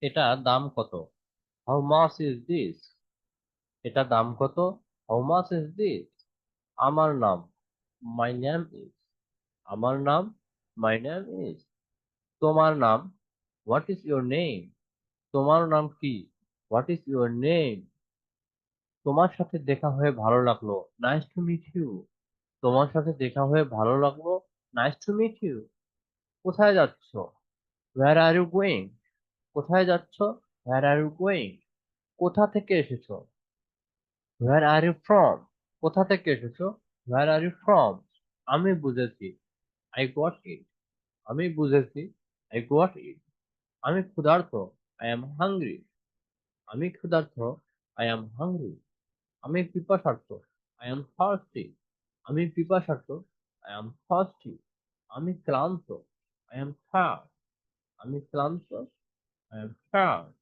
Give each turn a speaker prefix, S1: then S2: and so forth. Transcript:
S1: এটা দাম কত? How much is this? এটা দাম কত? How much is this? আমার নাম, মাই নেম ইজ। আমার নাম, মাই নেম ইজ। তোমার নাম, হোয়াট ইজ ইউর নেম? তোমার নাম কি? What is your name? তোমার সাথে দেখা হয়ে ভালো লাগলো, নাইস টু মিট ইউ। তোমার সাথে দেখা হয়ে ভালো লাগলো, নাইস টু মিট ইউ। কোথায় যাচ্ছ? Where are you going? কোথায় যাচ্ছ? Where are you going? কোথা থেকে এসেছো? Where are you from? কোথা থেকে এসেছো? Where are you from? আমি বুঝেছি, আই গট ইট। আমি বুঝেছি, আই গট ইট। আমি ক্ষুধার্ত, আই এম হাংরি। আমি ক্ষুধার্ত, আই এম হাংরি। আমি পিপাসার্ত, আই এম থার্সটি। আমি পিপাসার্ত, আই এম থার্সটি। আমি ক্লান্ত, আই এম টায়ার্ড। আমি ক্লান্ত, আই এম টায়ার্ড।